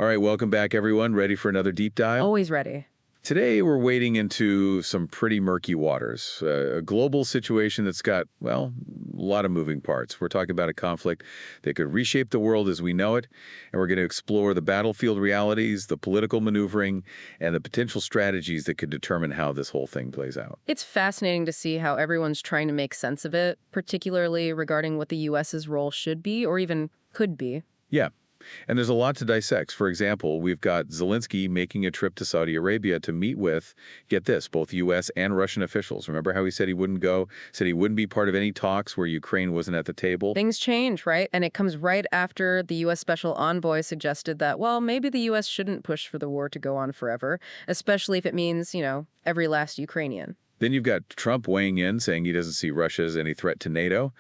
All right, welcome back, everyone. Ready for another deep dive? Always ready. Today, we're wading into some pretty murky waters. A global situation that's got, well, a lot of moving parts. We're talking about a conflict that could reshape the world as we know it, and we're going to explore the battlefield realities, the political maneuvering, and the potential strategies that could determine how this whole thing plays out. It's fascinating to see how everyone's trying to make sense of it, particularly regarding what the U.S.'s role should be or even could be. Yeah. And there's a lot to dissect. For example, we've got Zelensky making a trip to Saudi Arabia to meet with, get this, both U.S. and Russian officials. Remember how he said he wouldn't go, said he wouldn't be part of any talks where Ukraine wasn't at the table? Things change, right? And it comes right after the U.S. Special Envoy suggested that, well, maybe the U.S. shouldn't push for the war to go on forever, especially if it means, every last Ukrainian. Then you've got Trump weighing in, saying he doesn't see Russia as any threat to NATO,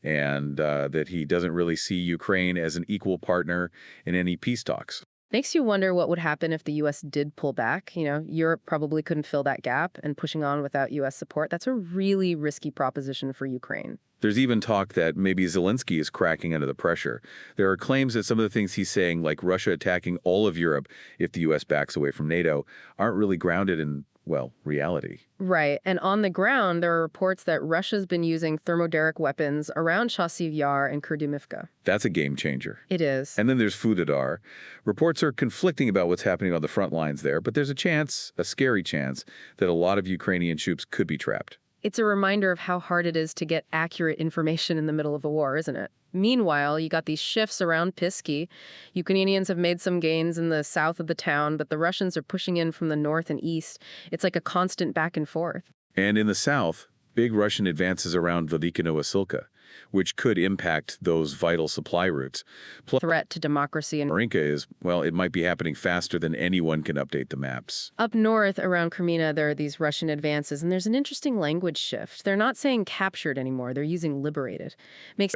and that he doesn't really see Ukraine as an equal partner in any peace talks. Makes you wonder what would happen if the U.S. did pull back. Europe probably couldn't fill that gap, and pushing on without U.S. support, that's a really risky proposition for Ukraine. There's even talk that maybe Zelensky is cracking under the pressure. There are claims that some of the things he's saying, like Russia attacking all of Europe if the U.S. backs away from NATO, aren't really grounded in, well, reality. Right. And on the ground, there are reports that Russia's been using thermoderic weapons around Chasiv Yar and Kurdimivka. That's a game changer. It is. And then there's Fudadar. Reports are conflicting about what's happening on the front lines there, but there's a chance, a scary chance, that a lot of Ukrainian troops could be trapped. It's a reminder of how hard it is to get accurate information in the middle of a war, isn't it? Meanwhile, you got these shifts around Pisky. Ukrainians have made some gains in the south of the town, but the Russians are pushing in from the north and east. It's like a constant back and forth. And in the south, big Russian advances around Velika Novosilka, which could impact those vital supply routes. Plus, Threat to democracy and Marinka is, well, it might be happening faster than anyone can update the maps. Up north around Crimea, there are these Russian advances, and there's an interesting language shift. They're not saying captured anymore. They're using liberated.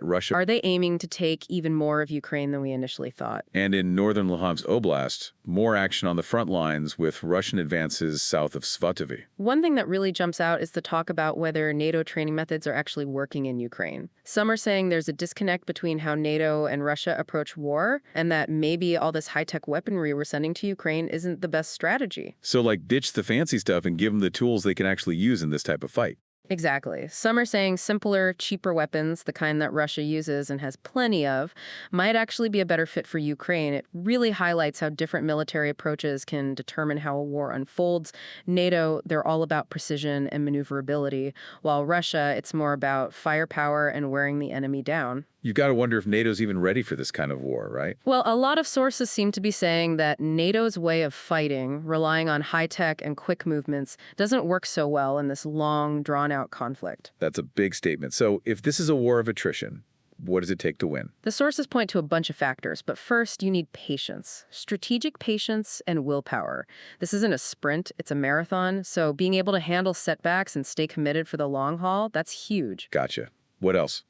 Russia. Are they aiming to take even more of Ukraine than we initially thought? And in northern Luhansk Oblast, more action on the front lines with Russian advances south of Svatovi. One thing that really jumps out is the talk about whether NATO training methods are actually working in Ukraine. Some are saying there's a disconnect between how NATO and Russia approach war, and that maybe all this high-tech weaponry we're sending to Ukraine isn't the best strategy. So, ditch the fancy stuff and give them the tools they can actually use in this type of fight. Exactly. Some are saying simpler, cheaper weapons, the kind that Russia uses and has plenty of, might actually be a better fit for Ukraine. It really highlights how different military approaches can determine how a war unfolds. NATO, they're all about precision and maneuverability, while Russia, it's more about firepower and wearing the enemy down. You've got to wonder if NATO's even ready for this kind of war, right? Well, a lot of sources seem to be saying that NATO's way of fighting, relying on high-tech and quick movements, doesn't work so well in this long, drawn-out conflict. That's a big statement. So if this is a war of attrition, what does it take to win? The sources point to a bunch of factors, but first you need patience, strategic patience and willpower. This isn't a sprint, it's a marathon, so being able to handle setbacks and stay committed for the long haul, that's huge. Gotcha. What else?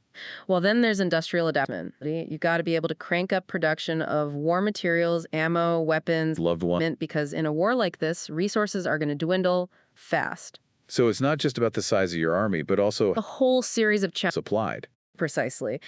Well, then there's industrial adaptation. You've got to be able to crank up production of war materials, ammo, weapons, Loved one. because in a war like this, resources are going to dwindle fast. So it's not just about the size of your army, but also A whole series of challenges. supplied. Precisely.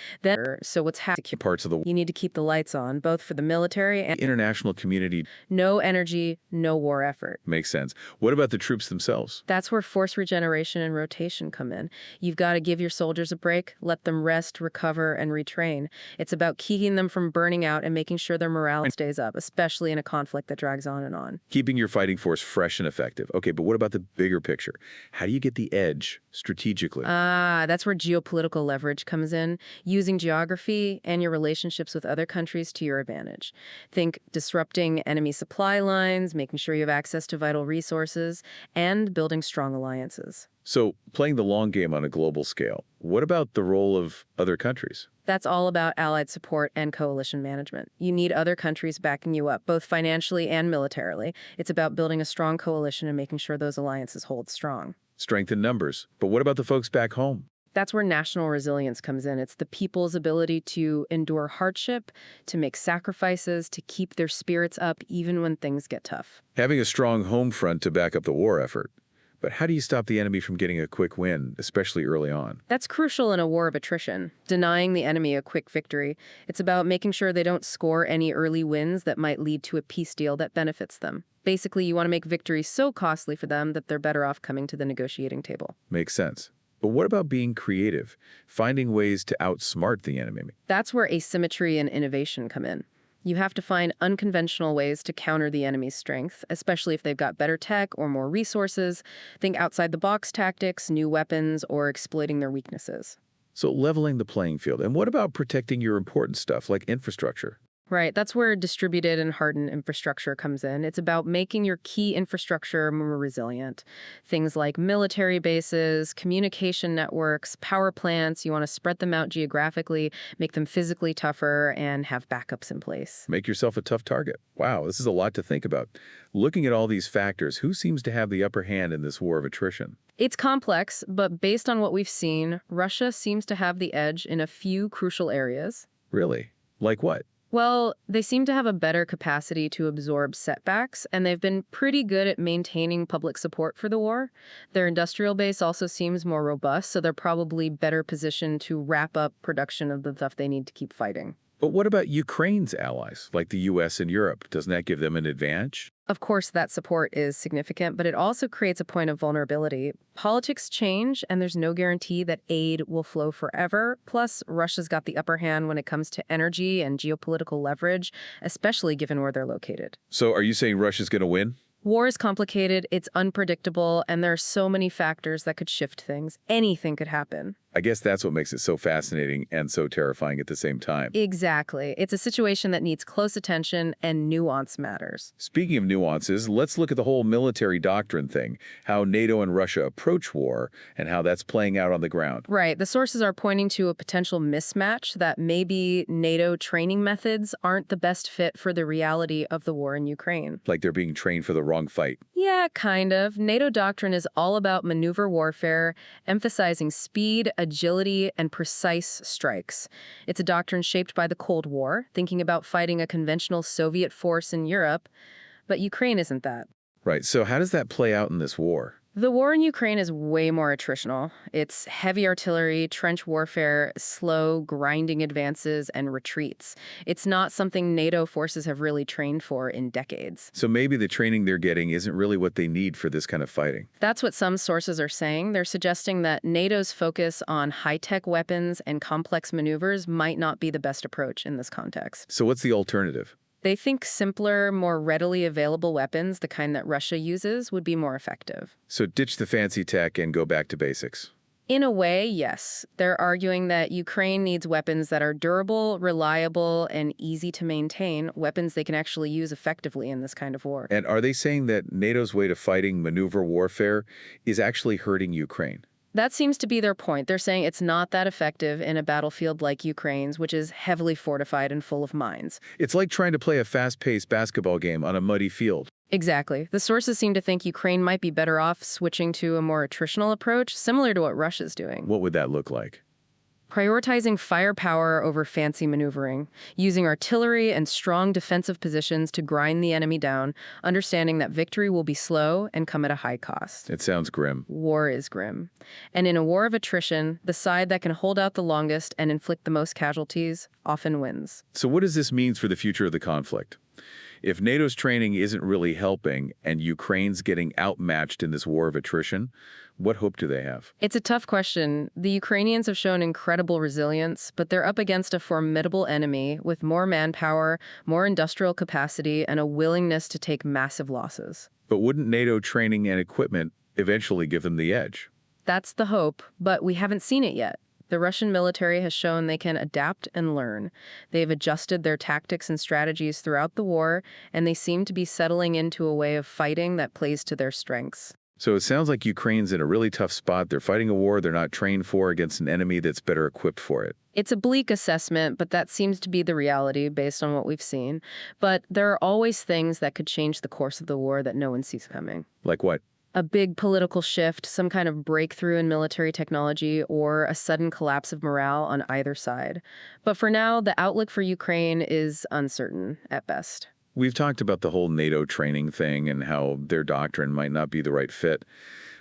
So what's happening? Parts of the You need to keep the lights on, both for the military and international community. no energy, no war effort. Makes sense. What about the troops themselves? That's where force regeneration and rotation come in. You've got to give your soldiers a break, let them rest, recover, and retrain. It's about keeping them from burning out and making sure their morale stays up, especially in a conflict that drags on and on. Keeping your fighting force fresh and effective. Okay, but what about the bigger picture? How do you get the edge strategically? That's where geopolitical leverage comes in, using geography and your relationships with other countries to your advantage. Think disrupting enemy supply lines, making sure you have access to vital resources, and building strong alliances. So playing the long game on a global scale, what about the role of other countries? That's all about allied support and coalition management. You need other countries backing you up, both financially and militarily. It's about building a strong coalition and making sure those alliances hold strong. Strength in numbers. But what about the folks back home? That's where national resilience comes in. It's the people's ability to endure hardship, to make sacrifices, to keep their spirits up even when things get tough. Having a strong home front to back up the war effort. But how do you stop the enemy from getting a quick win, especially early on? That's crucial in a war of attrition, denying the enemy a quick victory. It's about making sure they don't score any early wins that might lead to a peace deal that benefits them. Basically, you want to make victory so costly for them that they're better off coming to the negotiating table. Makes sense. But what about being creative, finding ways to outsmart the enemy? That's where asymmetry and innovation come in. You have to find unconventional ways to counter the enemy's strength, especially if they've got better tech or more resources. Think outside-the-box tactics, new weapons, or exploiting their weaknesses. So leveling the playing field. And what about protecting your important stuff like infrastructure? Right, that's where distributed and hardened infrastructure comes in. It's about making your key infrastructure more resilient. Things like military bases, communication networks, power plants, you want to spread them out geographically, make them physically tougher, and have backups in place. Make yourself a tough target. Wow, this is a lot to think about. Looking at all these factors, who seems to have the upper hand in this war of attrition? It's complex, but based on what we've seen, Russia seems to have the edge in a few crucial areas. Really? Like what? Well, they seem to have a better capacity to absorb setbacks, and they've been pretty good at maintaining public support for the war. Their industrial base also seems more robust, so they're probably better positioned to wrap up production of the stuff they need to keep fighting. But what about Ukraine's allies, like the U.S. and Europe? Doesn't that give them an advantage? Of course, that support is significant, but it also creates a point of vulnerability. Politics change, and there's no guarantee that aid will flow forever. Plus, Russia's got the upper hand when it comes to energy and geopolitical leverage, especially given where they're located. So are you saying Russia's going to win? War is complicated, it's unpredictable, and there are so many factors that could shift things. Anything could happen. I guess that's what makes it so fascinating and so terrifying at the same time. Exactly. It's a situation that needs close attention, and nuance matters. Speaking of nuances, let's look at the whole military doctrine thing, how NATO and Russia approach war, and how that's playing out on the ground. Right. The sources are pointing to a potential mismatch that maybe NATO training methods aren't the best fit for the reality of the war in Ukraine. Like they're being trained for the wrong fight. Yeah, kind of. NATO doctrine is all about maneuver warfare, emphasizing speed, agility, and precise strikes. It's a doctrine shaped by the Cold War, thinking about fighting a conventional Soviet force in Europe, but Ukraine isn't that. Right, so how does that play out in this war? The war in Ukraine is way more attritional. It's heavy artillery, trench warfare, slow, grinding advances, and retreats. It's not something NATO forces have really trained for in decades. So maybe the training they're getting isn't really what they need for this kind of fighting. That's what some sources are saying. They're suggesting that NATO's focus on high-tech weapons and complex maneuvers might not be the best approach in this context. So what's the alternative? They think simpler, more readily available weapons, the kind that Russia uses, would be more effective. So ditch the fancy tech and go back to basics. In a way, yes. They're arguing that Ukraine needs weapons that are durable, reliable, and easy to maintain, weapons they can actually use effectively in this kind of war. And are they saying that NATO's way to fighting maneuver warfare is actually hurting Ukraine? That seems to be their point. They're saying it's not that effective in a battlefield like Ukraine's, which is heavily fortified and full of mines. It's like trying to play a fast-paced basketball game on a muddy field. Exactly. The sources seem to think Ukraine might be better off switching to a more attritional approach, similar to what Russia's doing. What would that look like? Prioritizing firepower over fancy maneuvering, using artillery and strong defensive positions to grind the enemy down, understanding that victory will be slow and come at a high cost. It sounds grim. War is grim. And in a war of attrition, the side that can hold out the longest and inflict the most casualties often wins. So what does this mean for the future of the conflict? If NATO's training isn't really helping and Ukraine's getting outmatched in this war of attrition, what hope do they have? It's a tough question. The Ukrainians have shown incredible resilience, but they're up against a formidable enemy with more manpower, more industrial capacity, and a willingness to take massive losses. But wouldn't NATO training and equipment eventually give them the edge? That's the hope, but we haven't seen it yet. The Russian military has shown they can adapt and learn. They've adjusted their tactics and strategies throughout the war, and they seem to be settling into a way of fighting that plays to their strengths. So it sounds like Ukraine's in a really tough spot. They're fighting a war they're not trained for against an enemy that's better equipped for it. It's a bleak assessment, but that seems to be the reality based on what we've seen. But there are always things that could change the course of the war that no one sees coming. Like what? A big political shift, some kind of breakthrough in military technology, or a sudden collapse of morale on either side. But for now, the outlook for Ukraine is uncertain at best. We've talked about the whole NATO training thing and how their doctrine might not be the right fit.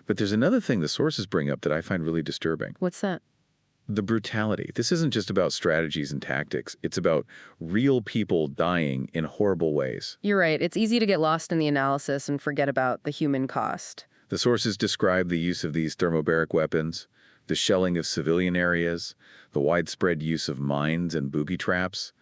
But there's another thing the sources bring up that I find really disturbing. What's that? The brutality. This isn't just about strategies and tactics. It's about real people dying in horrible ways. You're right. It's easy to get lost in the analysis and forget about the human cost. The sources describe the use of these thermobaric weapons, the shelling of civilian areas, the widespread use of mines and booby traps.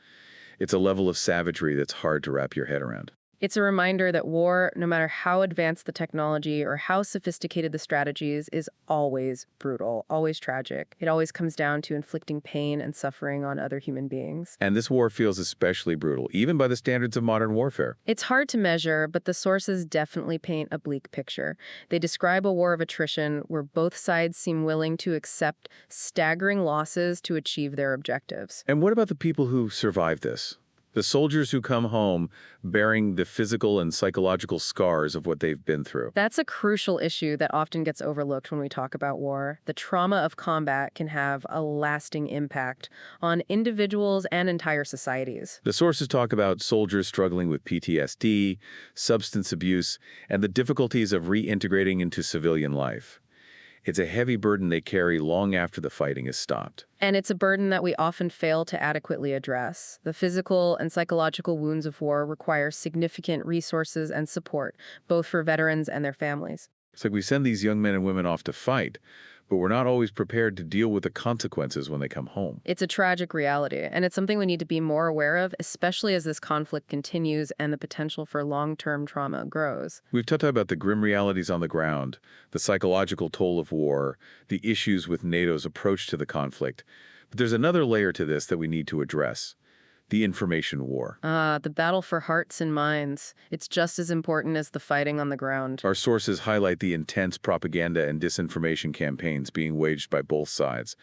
It's a level of savagery that's hard to wrap your head around. It's a reminder that war, no matter how advanced the technology or how sophisticated the strategies, is always brutal, always tragic. It always comes down to inflicting pain and suffering on other human beings. And this war feels especially brutal, even by the standards of modern warfare. It's hard to measure, but the sources definitely paint a bleak picture. They describe a war of attrition where both sides seem willing to accept staggering losses to achieve their objectives. And what about the people who survive this? The soldiers who come home bearing the physical and psychological scars of what they've been through. That's a crucial issue that often gets overlooked when we talk about war. The trauma of combat can have a lasting impact on individuals and entire societies. The sources talk about soldiers struggling with PTSD, substance abuse, and the difficulties of reintegrating into civilian life. It's a heavy burden they carry long after the fighting is stopped. And it's a burden that we often fail to adequately address. The physical and psychological wounds of war require significant resources and support, both for veterans and their families. It's like we send these young men and women off to fight, but we're not always prepared to deal with the consequences when they come home. It's a tragic reality, and it's something we need to be more aware of, especially as this conflict continues and the potential for long-term trauma grows. We've talked about the grim realities on the ground, the psychological toll of war, the issues with NATO's approach to the conflict. But there's another layer to this that we need to address: the information war. The battle for hearts and minds. It's just as important as the fighting on the ground. Our sources highlight the intense propaganda and disinformation campaigns being waged by both sides.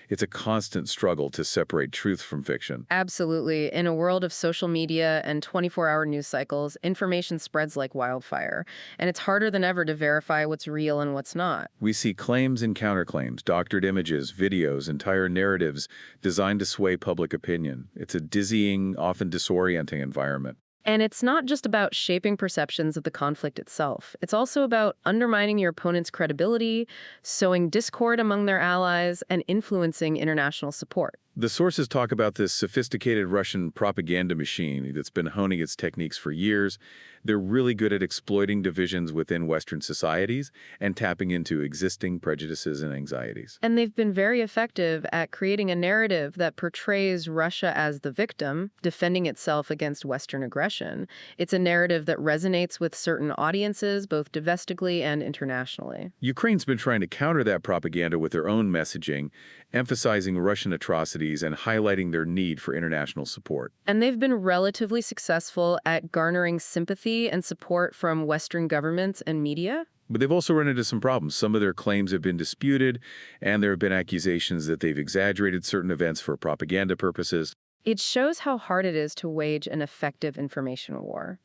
It's a constant struggle to separate truth from fiction. Absolutely. In a world of social media and 24-hour news cycles, information spreads like wildfire, and it's harder than ever to verify what's real and what's not. We see claims and counterclaims, doctored images, videos, entire narratives designed to sway public opinion. It's a dizzying, often disorienting environment. And it's not just about shaping perceptions of the conflict itself. It's also about undermining your opponent's credibility, sowing discord among their allies, and influencing international support. The sources talk about this sophisticated Russian propaganda machine that's been honing its techniques for years. They're really good at exploiting divisions within Western societies and tapping into existing prejudices and anxieties. And they've been very effective at creating a narrative that portrays Russia as the victim, defending itself against Western aggression. It's a narrative that resonates with certain audiences, both domestically and internationally. Ukraine's been trying to counter that propaganda with their own messaging, emphasizing Russian atrocities and highlighting their need for international support. And they've been relatively successful at garnering sympathy and support from Western governments and media. But they've also run into some problems. Some of their claims have been disputed, and there have been accusations that they've exaggerated certain events for propaganda purposes. It shows how hard it is to wage an effective information war.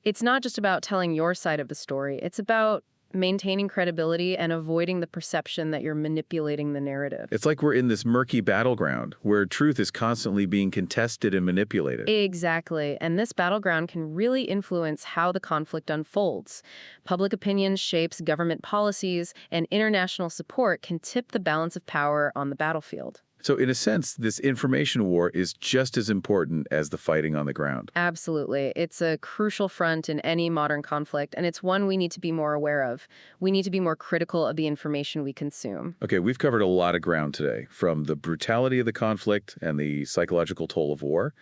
It's not just about telling your side of the story. It's about maintaining credibility and avoiding the perception that you're manipulating the narrative. It's like we're in this murky battleground where truth is constantly being contested and manipulated. Exactly. And this battleground can really influence how the conflict unfolds. Public opinion shapes government policies, and international support can tip the balance of power on the battlefield. So in a sense, this information war is just as important as the fighting on the ground. Absolutely. It's a crucial front in any modern conflict, and it's one we need to be more aware of. We need to be more critical of the information we consume. Okay, we've covered a lot of ground today, from the brutality of the conflict and the psychological toll of war,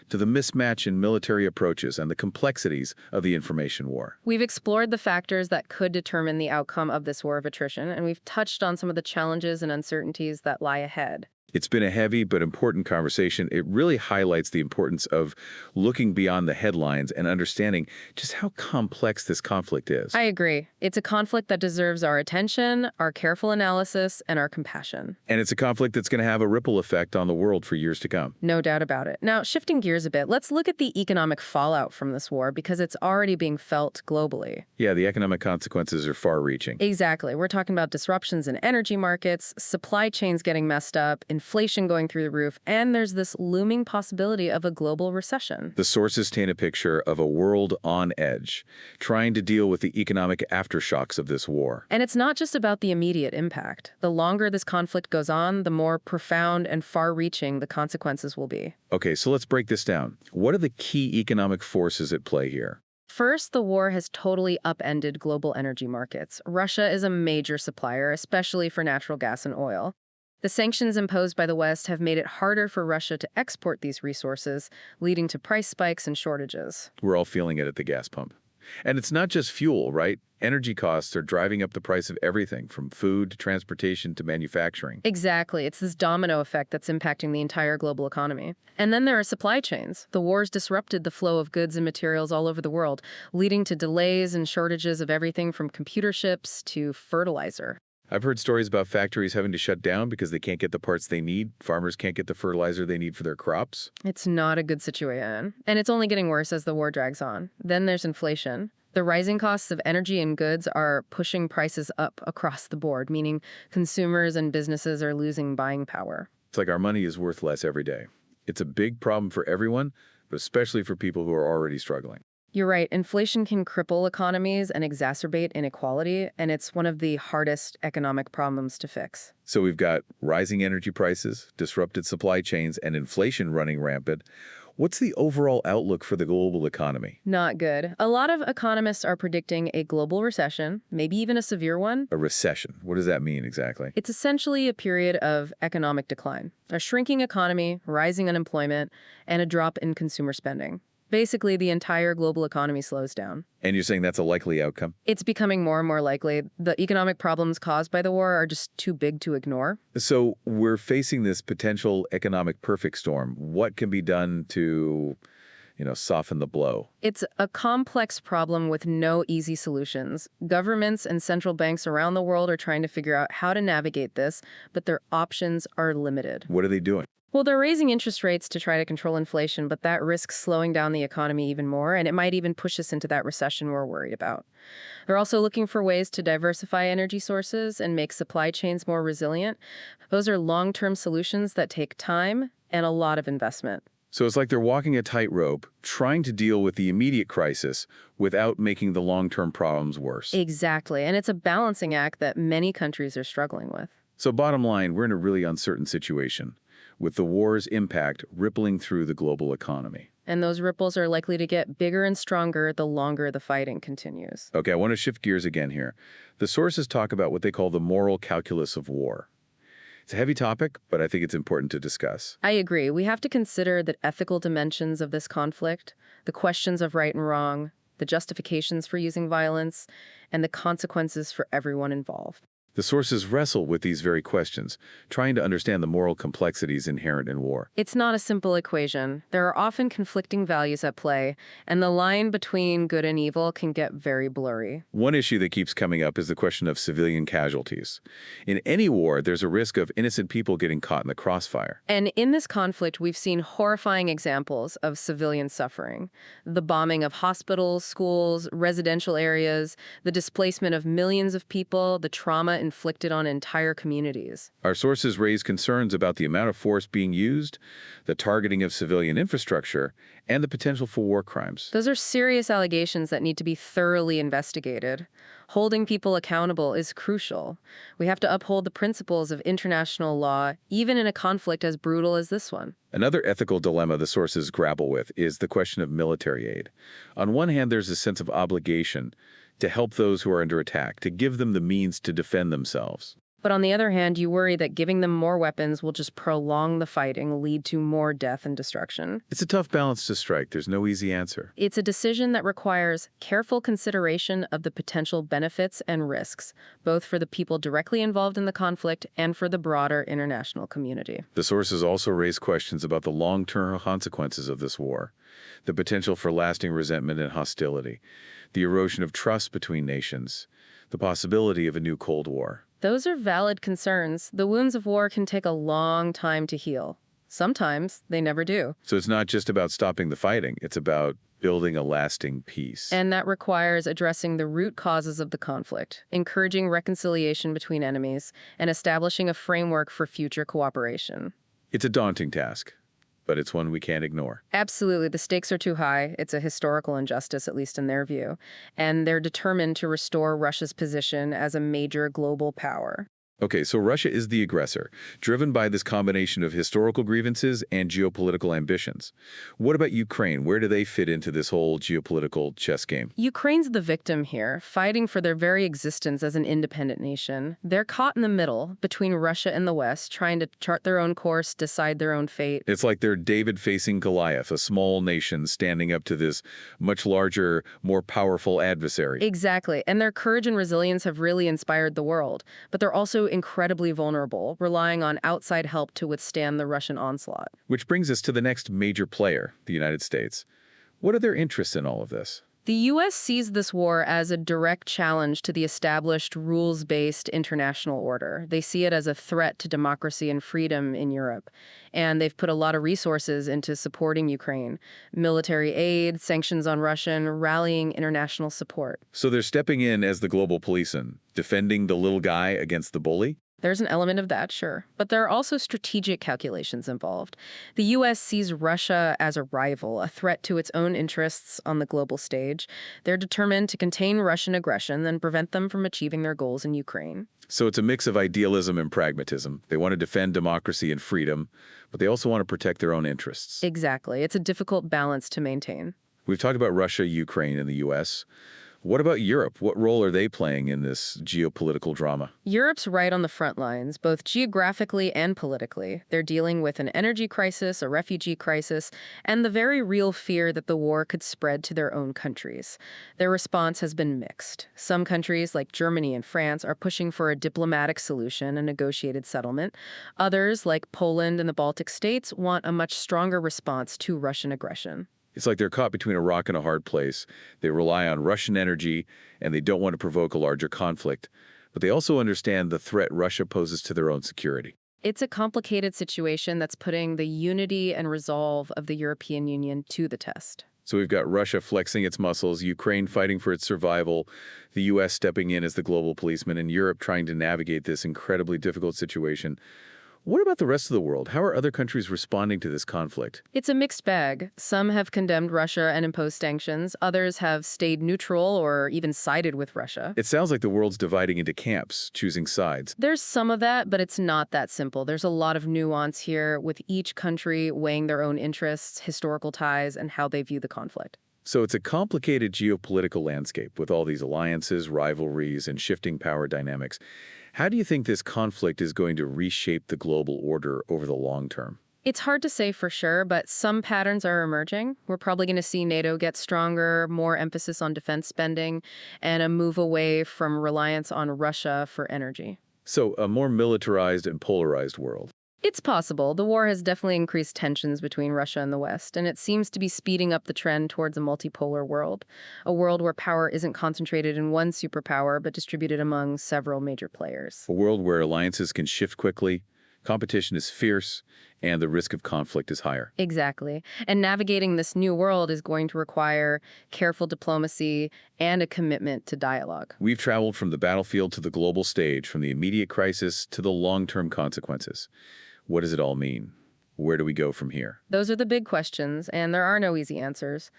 to the mismatch in military approaches and the complexities of the information war. We've explored the factors that could determine the outcome of this war of attrition, and we've touched on some of the challenges and uncertainties that lie ahead. It's been a heavy but important conversation. It really highlights the importance of looking beyond the headlines and understanding just how complex this conflict is. I agree. It's a conflict that deserves our attention, our careful analysis, and our compassion. And it's a conflict that's going to have a ripple effect on the world for years to come. No doubt about it. Now, shifting gears a bit, let's look at the economic fallout from this war because it's already being felt globally. Yeah, the economic consequences are far-reaching. Exactly. We're talking about disruptions in energy markets, supply chains getting messed up, inflation inflation going through the roof, and there's this looming possibility of a global recession. The sources paint a picture of a world on edge, trying to deal with the economic aftershocks of this war. And it's not just about the immediate impact. The longer this conflict goes on, the more profound and far-reaching the consequences will be. Okay, so let's break this down. What are the key economic forces at play here? First, the war has totally upended global energy markets. Russia is a major supplier, especially for natural gas and oil. The sanctions imposed by the West have made it harder for Russia to export these resources, leading to price spikes and shortages. We're all feeling it at the gas pump. And it's not just fuel, right? Energy costs are driving up the price of everything from food to transportation to manufacturing. Exactly. It's this domino effect that's impacting the entire global economy. And then there are supply chains. The war's disrupted the flow of goods and materials all over the world, leading to delays and shortages of everything from computer chips to fertilizer. I've heard stories about factories having to shut down because they can't get the parts they need. Farmers can't get the fertilizer they need for their crops. It's not a good situation. And it's only getting worse as the war drags on. Then there's inflation. The rising costs of energy and goods are pushing prices up across the board, meaning consumers and businesses are losing buying power. It's like our money is worth less every day. It's a big problem for everyone, but especially for people who are already struggling. You're right. Inflation can cripple economies and exacerbate inequality, and it's one of the hardest economic problems to fix. So we've got rising energy prices, disrupted supply chains, and inflation running rampant. What's the overall outlook for the global economy? Not good. A lot of economists are predicting a global recession, maybe even a severe one. A recession. What does that mean exactly? It's essentially a period of economic decline, a shrinking economy, rising unemployment, and a drop in consumer spending. Basically, the entire global economy slows down. And you're saying that's a likely outcome? It's becoming more and more likely. The economic problems caused by the war are just too big to ignore. So we're facing this potential economic perfect storm. What can be done to, soften the blow? It's a complex problem with no easy solutions. Governments and central banks around the world are trying to figure out how to navigate this, but their options are limited. What are they doing? Well, they're raising interest rates to try to control inflation, but that risks slowing down the economy even more, and it might even push us into that recession we're worried about. They're also looking for ways to diversify energy sources and make supply chains more resilient. Those are long-term solutions that take time and a lot of investment. So it's like they're walking a tightrope, trying to deal with the immediate crisis without making the long-term problems worse. Exactly, and it's a balancing act that many countries are struggling with. So bottom line, we're in a really uncertain situation, with the war's impact rippling through the global economy. And those ripples are likely to get bigger and stronger the longer the fighting continues. Okay, I want to shift gears again here. The sources talk about what they call the moral calculus of war. It's a heavy topic, but I think it's important to discuss. I agree. We have to consider the ethical dimensions of this conflict, the questions of right and wrong, the justifications for using violence, and the consequences for everyone involved. The sources wrestle with these very questions, trying to understand the moral complexities inherent in war. It's not a simple equation. There are often conflicting values at play, and the line between good and evil can get very blurry. One issue that keeps coming up is the question of civilian casualties. In any war, there's a risk of innocent people getting caught in the crossfire. And in this conflict, we've seen horrifying examples of civilian suffering. The bombing of hospitals, schools, residential areas, the displacement of millions of people, the trauma inflicted on entire communities. Our sources raise concerns about the amount of force being used, the targeting of civilian infrastructure, and the potential for war crimes. Those are serious allegations that need to be thoroughly investigated. Holding people accountable is crucial. We have to uphold the principles of international law, even in a conflict as brutal as this one. Another ethical dilemma the sources grapple with is the question of military aid. On one hand, there's a sense of obligation to help those who are under attack, to give them the means to defend themselves. But on the other hand, you worry that giving them more weapons will just prolong the fighting, lead to more death and destruction. It's a tough balance to strike. There's no easy answer. It's a decision that requires careful consideration of the potential benefits and risks, both for the people directly involved in the conflict and for the broader international community. The sources also raise questions about the long-term consequences of this war, the potential for lasting resentment and hostility, the erosion of trust between nations, the possibility of a new Cold War. Those are valid concerns. The wounds of war can take a long time to heal. Sometimes they never do. So it's not just about stopping the fighting. It's about building a lasting peace. And that requires addressing the root causes of the conflict, encouraging reconciliation between enemies, and establishing a framework for future cooperation. It's a daunting task, but it's one we can't ignore. Absolutely. The stakes are too high. It's a historical injustice, at least in their view. And they're determined to restore Russia's position as a major global power. Okay, so Russia is the aggressor, driven by this combination of historical grievances and geopolitical ambitions. What about Ukraine? Where do they fit into this whole geopolitical chess game? Ukraine's the victim here, fighting for their very existence as an independent nation. They're caught in the middle between Russia and the West, trying to chart their own course, decide their own fate. It's like they're David facing Goliath, a small nation standing up to this much larger, more powerful adversary. Exactly. And their courage and resilience have really inspired the world. But they're also incredibly vulnerable, relying on outside help to withstand the Russian onslaught. Which brings us to the next major player, the United States. What are their interests in all of this? The U.S. sees this war as a direct challenge to the established rules-based international order. They see it as a threat to democracy and freedom in Europe. And they've put a lot of resources into supporting Ukraine. Military aid, sanctions on Russia, and rallying international support. So they're stepping in as the global policeman, defending the little guy against the bully? There's an element of that, sure. But there are also strategic calculations involved. The U.S. sees Russia as a rival, a threat to its own interests on the global stage. They're determined to contain Russian aggression and prevent them from achieving their goals in Ukraine. So it's a mix of idealism and pragmatism. They want to defend democracy and freedom, but they also want to protect their own interests. Exactly. It's a difficult balance to maintain. We've talked about Russia, Ukraine, and the U.S. What about Europe? What role are they playing in this geopolitical drama? Europe's right on the front lines, both geographically and politically. They're dealing with an energy crisis, a refugee crisis, and the very real fear that the war could spread to their own countries. Their response has been mixed. Some countries, like Germany and France, are pushing for a diplomatic solution, a negotiated settlement. Others, like Poland and the Baltic states, want a much stronger response to Russian aggression. It's like they're caught between a rock and a hard place. They rely on Russian energy, and they don't want to provoke a larger conflict. But they also understand the threat Russia poses to their own security. It's a complicated situation that's putting the unity and resolve of the European Union to the test. So we've got Russia flexing its muscles, Ukraine fighting for its survival, the U.S. stepping in as the global policeman, and Europe trying to navigate this incredibly difficult situation. What about the rest of the world? How are other countries responding to this conflict? It's a mixed bag. Some have condemned Russia and imposed sanctions. Others have stayed neutral or even sided with Russia. It sounds like the world's dividing into camps, choosing sides. There's some of that, but it's not that simple. There's a lot of nuance here, with each country weighing their own interests, historical ties, and how they view the conflict. So it's a complicated geopolitical landscape with all these alliances, rivalries, and shifting power dynamics. How do you think this conflict is going to reshape the global order over the long term? It's hard to say for sure, but some patterns are emerging. We're probably going to see NATO get stronger, more emphasis on defense spending, and a move away from reliance on Russia for energy. So a more militarized and polarized world. It's possible. The war has definitely increased tensions between Russia and the West, and it seems to be speeding up the trend towards a multipolar world, a world where power isn't concentrated in one superpower, but distributed among several major players. A world where alliances can shift quickly, competition is fierce, and the risk of conflict is higher. Exactly. And navigating this new world is going to require careful diplomacy and a commitment to dialogue. We've traveled from the battlefield to the global stage, from the immediate crisis to the long-term consequences. What does it all mean? Where do we go from here? Those are the big questions, and there are no easy answers.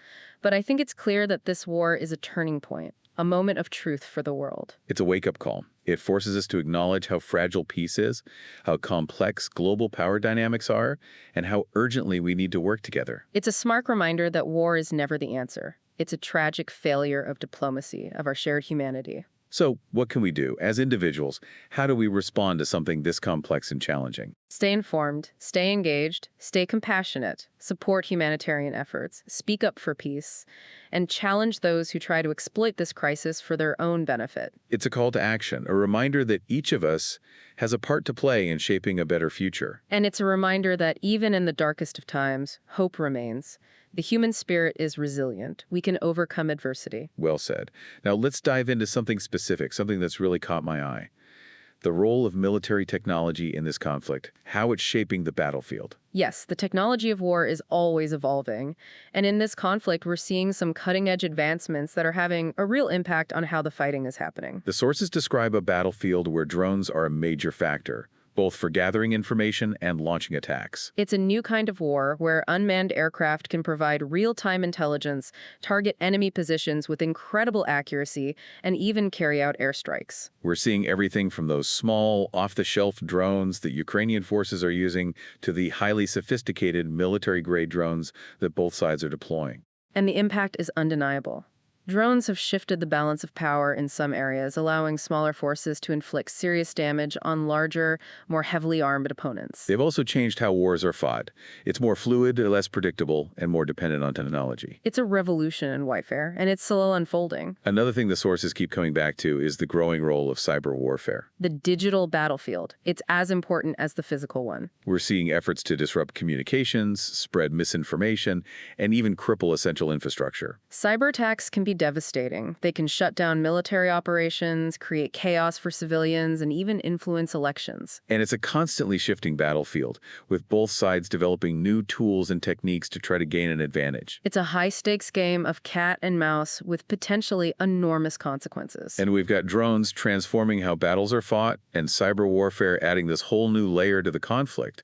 But I think it's clear that this war is a turning point, a moment of truth for the world. It's a wake-up call. It forces us to acknowledge how fragile peace is, how complex global power dynamics are, and how urgently we need to work together. It's a stark reminder that war is never the answer. It's a tragic failure of diplomacy, of our shared humanity. So, what can we do? As individuals, how do we respond to something this complex and challenging? Stay informed, stay engaged, stay compassionate, support humanitarian efforts, speak up for peace, and challenge those who try to exploit this crisis for their own benefit. It's a call to action, a reminder that each of us has a part to play in shaping a better future. And it's a reminder that even in the darkest of times, hope remains. The human spirit is resilient. We can overcome adversity. Well said. Now let's dive into something specific, something that's really caught my eye. The role of military technology in this conflict, how it's shaping the battlefield. Yes, the technology of war is always evolving. And in this conflict, we're seeing some cutting-edge advancements that are having a real impact on how the fighting is happening. The sources describe a battlefield where drones are a major factor, both for gathering information and launching attacks. It's a new kind of war where unmanned aircraft can provide real-time intelligence, target enemy positions with incredible accuracy, and even carry out airstrikes. We're seeing everything from those small, off-the-shelf drones that Ukrainian forces are using to the highly sophisticated military-grade drones that both sides are deploying. And the impact is undeniable. Drones have shifted the balance of power in some areas, allowing smaller forces to inflict serious damage on larger, more heavily armed opponents. They've also changed how wars are fought. It's more fluid, less predictable, and more dependent on technology. It's a revolution in warfare, and it's still unfolding. Another thing the sources keep coming back to is the growing role of cyber warfare. The digital battlefield. It's as important as the physical one. We're seeing efforts to disrupt communications, spread misinformation, and even cripple essential infrastructure. Cyber attacks can be devastating. They can shut down military operations, create chaos for civilians, and even influence elections. And it's a constantly shifting battlefield, with both sides developing new tools and techniques to try to gain an advantage. It's a high-stakes game of cat and mouse with potentially enormous consequences. And we've got drones transforming how battles are fought, and cyber warfare adding this whole new layer to the conflict.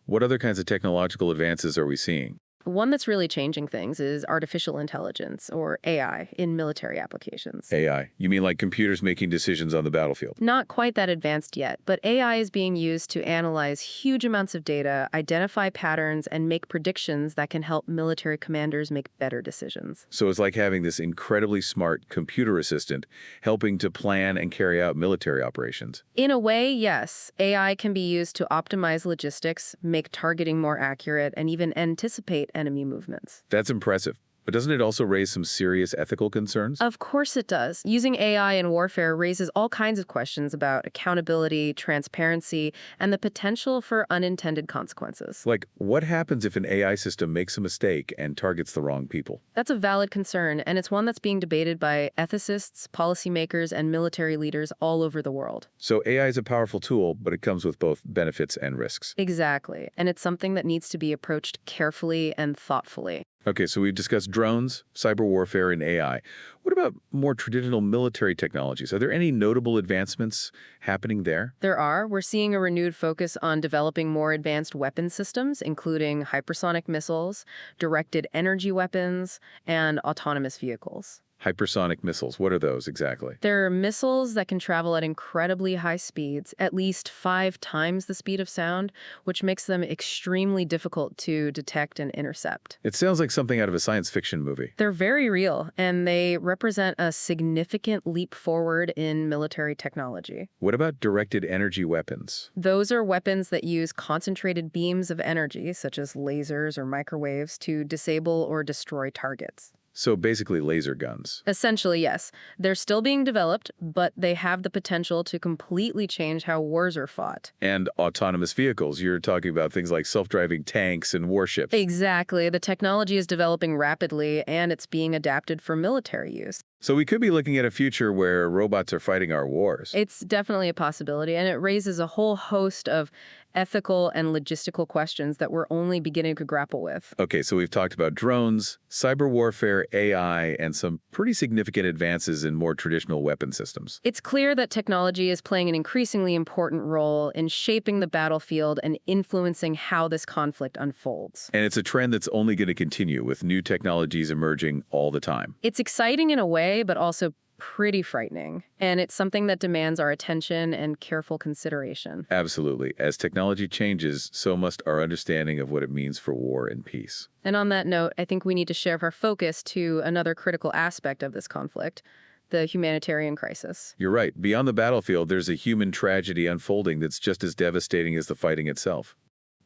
What other kinds of technological advances are we seeing? One that's really changing things is artificial intelligence, or AI, in military applications. AI. You mean like computers making decisions on the battlefield? Not quite that advanced yet, but AI is being used to analyze huge amounts of data, identify patterns, and make predictions that can help military commanders make better decisions. So it's like having this incredibly smart computer assistant helping to plan and carry out military operations. In a way, yes. AI can be used to optimize logistics, make targeting more accurate, and even anticipate enemy movements. That's impressive. But doesn't it also raise some serious ethical concerns? Of course it does. Using AI in warfare raises all kinds of questions about accountability, transparency, and the potential for unintended consequences. Like, what happens if an AI system makes a mistake and targets the wrong people? That's a valid concern, and it's one that's being debated by ethicists, policymakers, and military leaders all over the world. So AI is a powerful tool, but it comes with both benefits and risks. Exactly, and it's something that needs to be approached carefully and thoughtfully. Okay, so we've discussed drones, cyber warfare, and AI. What about more traditional military technologies? Are there any notable advancements happening there? There are. We're seeing a renewed focus on developing more advanced weapon systems, including hypersonic missiles, directed energy weapons, and autonomous vehicles. Hypersonic missiles, what are those exactly? They're missiles that can travel at incredibly high speeds, at least 5 times the speed of sound, which makes them extremely difficult to detect and intercept. It sounds like something out of a science fiction movie. They're very real, and they represent a significant leap forward in military technology. What about directed energy weapons? Those are weapons that use concentrated beams of energy, such as lasers or microwaves, to disable or destroy targets. So basically laser guns. Essentially, yes. They're still being developed, but they have the potential to completely change how wars are fought. And autonomous vehicles. You're talking about things like self-driving tanks and warships. Exactly. The technology is developing rapidly, and it's being adapted for military use. So we could be looking at a future where robots are fighting our wars. It's definitely a possibility, and it raises a whole host of ethical and logistical questions that we're only beginning to grapple with. Okay, so we've talked about drones, cyber warfare, AI, and some pretty significant advances in more traditional weapon systems. It's clear that technology is playing an increasingly important role in shaping the battlefield and influencing how this conflict unfolds. And it's a trend that's only going to continue with new technologies emerging all the time. It's exciting in a way, but also pretty frightening. And it's something that demands our attention and careful consideration. Absolutely. As technology changes, so must our understanding of what it means for war and peace. And on that note, I think we need to shift our focus to another critical aspect of this conflict: the humanitarian crisis. You're right. Beyond the battlefield, there's a human tragedy unfolding that's just as devastating as the fighting itself.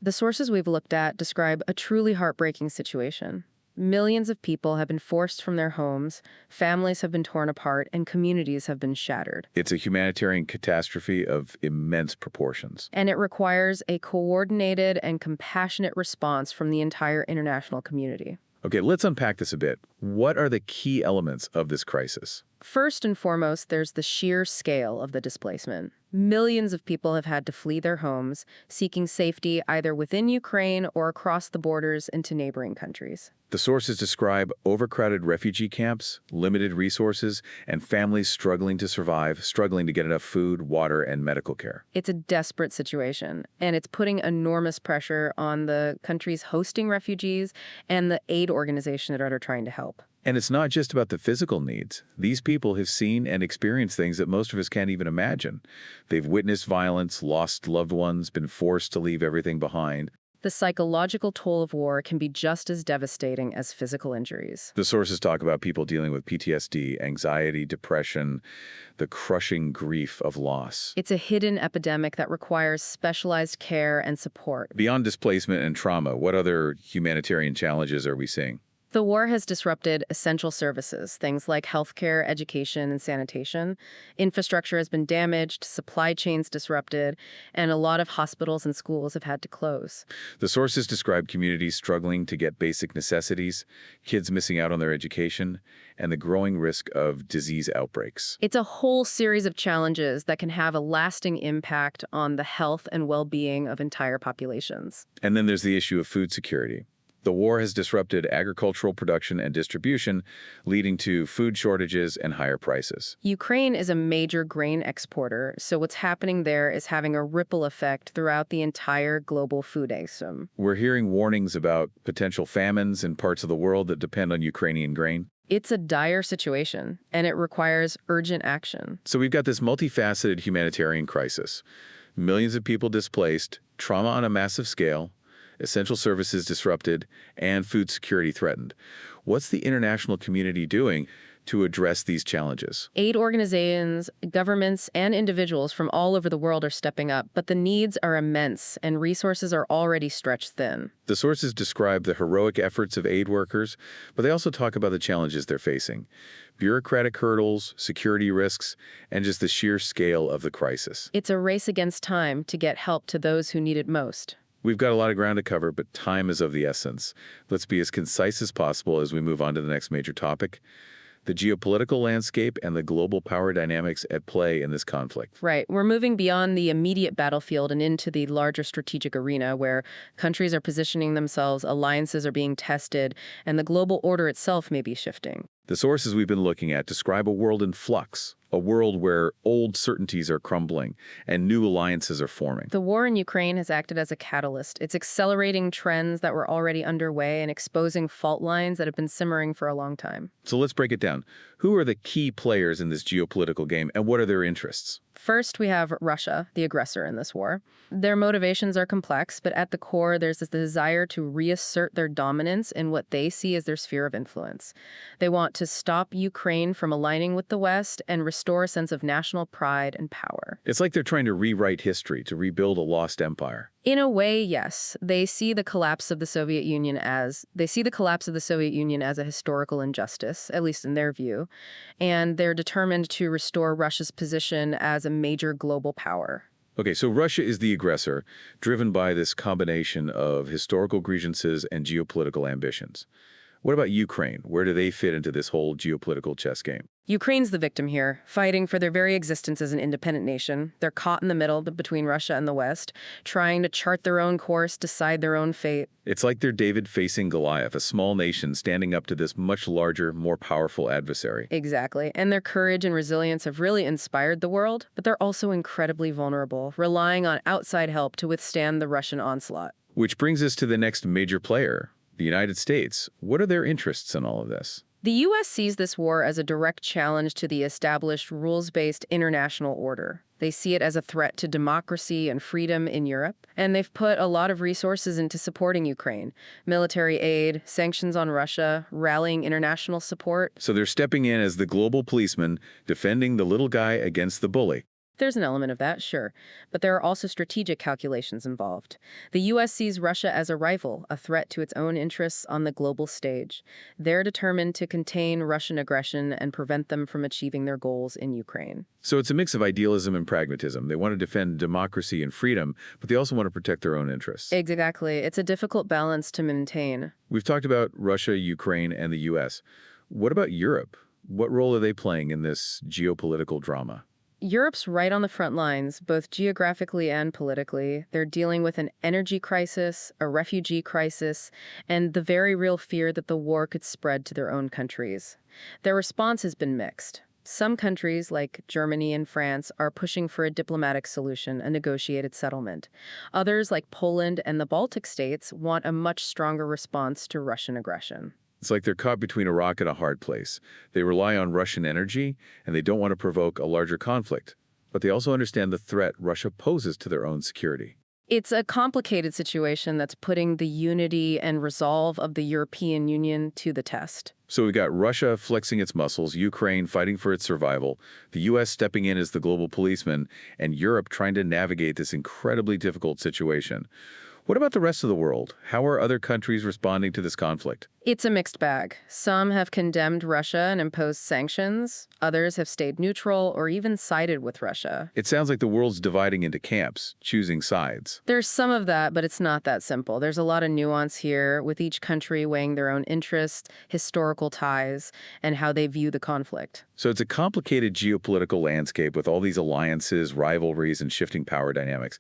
The sources we've looked at describe a truly heartbreaking situation. Millions of people have been forced from their homes, families have been torn apart, and communities have been shattered. It's a humanitarian catastrophe of immense proportions. And it requires a coordinated and compassionate response from the entire international community. Okay, let's unpack this a bit. What are the key elements of this crisis? First and foremost, there's the sheer scale of the displacement. Millions of people have had to flee their homes, seeking safety either within Ukraine or across the borders into neighboring countries. The sources describe overcrowded refugee camps, limited resources, and families struggling to survive, struggling to get enough food, water, and medical care. It's a desperate situation, and it's putting enormous pressure on the countries hosting refugees and the aid organizations that are trying to help. And it's not just about the physical needs. These people have seen and experienced things that most of us can't even imagine. They've witnessed violence, lost loved ones, been forced to leave everything behind. The psychological toll of war can be just as devastating as physical injuries. The sources talk about people dealing with PTSD, anxiety, depression, the crushing grief of loss. It's a hidden epidemic that requires specialized care and support. Beyond displacement and trauma, what other humanitarian challenges are we seeing? The war has disrupted essential services, things like healthcare, education, and sanitation. Infrastructure has been damaged, supply chains disrupted, and a lot of hospitals and schools have had to close. The sources describe communities struggling to get basic necessities, kids missing out on their education, and the growing risk of disease outbreaks. It's a whole series of challenges that can have a lasting impact on the health and well-being of entire populations. And then there's the issue of food security. The war has disrupted agricultural production and distribution, leading to food shortages and higher prices. Ukraine is a major grain exporter, so what's happening there is having a ripple effect throughout the entire global food system. We're hearing warnings about potential famines in parts of the world that depend on Ukrainian grain. It's a dire situation, and it requires urgent action. So we've got this multifaceted humanitarian crisis. Millions of people displaced, trauma on a massive scale, essential services disrupted, and food security threatened. What's the international community doing to address these challenges? Aid organizations, governments, and individuals from all over the world are stepping up, but the needs are immense and resources are already stretched thin. The sources describe the heroic efforts of aid workers, but they also talk about the challenges they're facing: bureaucratic hurdles, security risks, and just the sheer scale of the crisis. It's a race against time to get help to those who need it most. We've got a lot of ground to cover, but time is of the essence. Let's be as concise as possible as we move on to the next major topic: the geopolitical landscape and the global power dynamics at play in this conflict. Right. We're moving beyond the immediate battlefield and into the larger strategic arena where countries are positioning themselves, alliances are being tested, and the global order itself may be shifting. The sources we've been looking at describe a world in flux, a world where old certainties are crumbling and new alliances are forming. The war in Ukraine has acted as a catalyst. It's accelerating trends that were already underway and exposing fault lines that have been simmering for a long time. So let's break it down. Who are the key players in this geopolitical game, and what are their interests? First, we have Russia, the aggressor in this war. Their motivations are complex, but at the core, there's this desire to reassert their dominance in what they see as their sphere of influence. They want to stop Ukraine from aligning with the West and restore a sense of national pride and power. It's like they're trying to rewrite history, to rebuild a lost empire. In a way, yes. They see the collapse of the Soviet Union as a historical injustice, at least in their view, and they're determined to restore Russia's position as a major global power. Okay, so Russia is the aggressor, driven by this combination of historical grievances and geopolitical ambitions. What about Ukraine? Where do they fit into this whole geopolitical chess game? Ukraine's the victim here, fighting for their very existence as an independent nation. They're caught in the middle between Russia and the West, trying to chart their own course, decide their own fate. It's like they're David facing Goliath, a small nation standing up to this much larger, more powerful adversary. Exactly. And their courage and resilience have really inspired the world, but they're also incredibly vulnerable, relying on outside help to withstand the Russian onslaught. Which brings us to the next major player, the United States. What are their interests in all of this? The U.S. sees this war as a direct challenge to the established rules-based international order. They see it as a threat to democracy and freedom in Europe, and they've put a lot of resources into supporting Ukraine. Military aid, sanctions on Russia, rallying international support. So they're stepping in as the global policeman, defending the little guy against the bully. There's an element of that, sure, but there are also strategic calculations involved. The U.S. sees Russia as a rival, a threat to its own interests on the global stage. They're determined to contain Russian aggression and prevent them from achieving their goals in Ukraine. So it's a mix of idealism and pragmatism. They want to defend democracy and freedom, but they also want to protect their own interests. Exactly. It's a difficult balance to maintain. We've talked about Russia, Ukraine, and the U.S. What about Europe? What role are they playing in this geopolitical drama? Europe's right on the front lines, both geographically and politically. They're dealing with an energy crisis, a refugee crisis, and the very real fear that the war could spread to their own countries. Their response has been mixed. Some countries, like Germany and France, are pushing for a diplomatic solution, a negotiated settlement. Others, like Poland and the Baltic states, want a much stronger response to Russian aggression. It's like they're caught between a rock and a hard place. They rely on Russian energy, and they don't want to provoke a larger conflict. But they also understand the threat Russia poses to their own security. It's a complicated situation that's putting the unity and resolve of the European Union to the test. So we got Russia flexing its muscles, Ukraine fighting for its survival, the U.S. stepping in as the global policeman, and Europe trying to navigate this incredibly difficult situation. What about the rest of the world? How are other countries responding to this conflict? It's a mixed bag. Some have condemned Russia and imposed sanctions. Others have stayed neutral or even sided with Russia. It sounds like the world's dividing into camps, choosing sides. There's some of that, but it's not that simple. There's a lot of nuance here, with each country weighing their own interests, historical ties, and how they view the conflict. So it's a complicated geopolitical landscape with all these alliances, rivalries, and shifting power dynamics.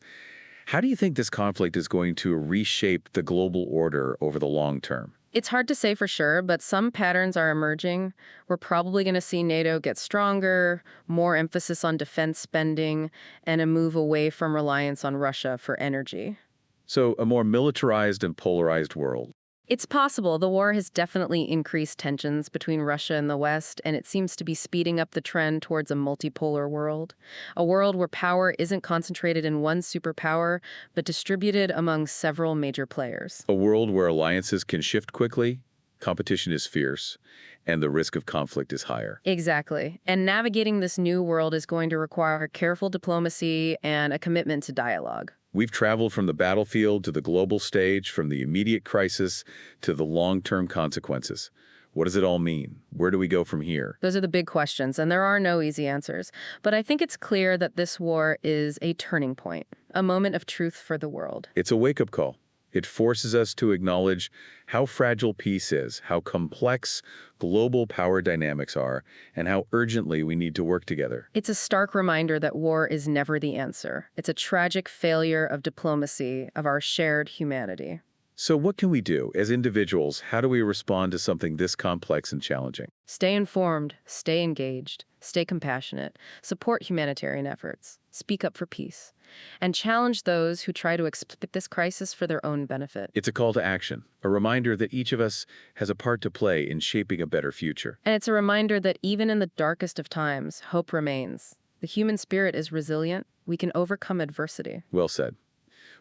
How do you think this conflict is going to reshape the global order over the long term? It's hard to say for sure, but some patterns are emerging. We're probably going to see NATO get stronger, more emphasis on defense spending, and a move away from reliance on Russia for energy. So a more militarized and polarized world. It's possible. The war has definitely increased tensions between Russia and the West, and it seems to be speeding up the trend towards a multipolar world. A world where power isn't concentrated in one superpower, but distributed among several major players. A world where alliances can shift quickly, competition is fierce, and the risk of conflict is higher. Exactly. And navigating this new world is going to require careful diplomacy and a commitment to dialogue. We've traveled from the battlefield to the global stage, from the immediate crisis to the long-term consequences. What does it all mean? Where do we go from here? Those are the big questions, and there are no easy answers. But I think it's clear that this war is a turning point, a moment of truth for the world. It's a wake-up call. It forces us to acknowledge how fragile peace is, how complex global power dynamics are, and how urgently we need to work together. It's a stark reminder that war is never the answer. It's a tragic failure of diplomacy, of our shared humanity. So what can we do as individuals? How do we respond to something this complex and challenging? Stay informed, stay engaged, stay compassionate, support humanitarian efforts, speak up for peace, and challenge those who try to exploit this crisis for their own benefit. It's a call to action, a reminder that each of us has a part to play in shaping a better future. And it's a reminder that even in the darkest of times, hope remains. The human spirit is resilient. We can overcome adversity. Well said.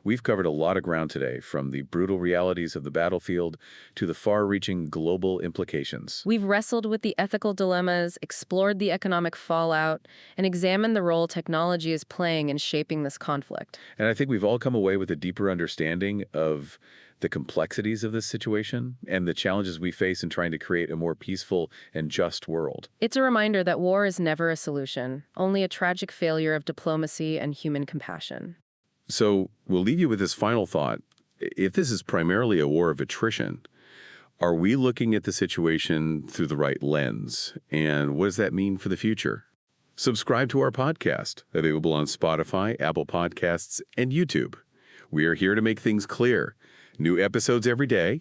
We've covered a lot of ground today, from the brutal realities of the battlefield to the far-reaching global implications. We've wrestled with the ethical dilemmas, explored the economic fallout, and examined the role technology is playing in shaping this conflict. And I think we've all come away with a deeper understanding of the complexities of this situation and the challenges we face in trying to create a more peaceful and just world. It's a reminder that war is never a solution, only a tragic failure of diplomacy and human compassion. So we'll leave you with this final thought. If this is primarily a war of attrition, are we looking at the situation through the right lens? And what does that mean for the future? Subscribe to our podcast, available on Spotify, Apple Podcasts, and YouTube. We are here to make things clear. New episodes every day.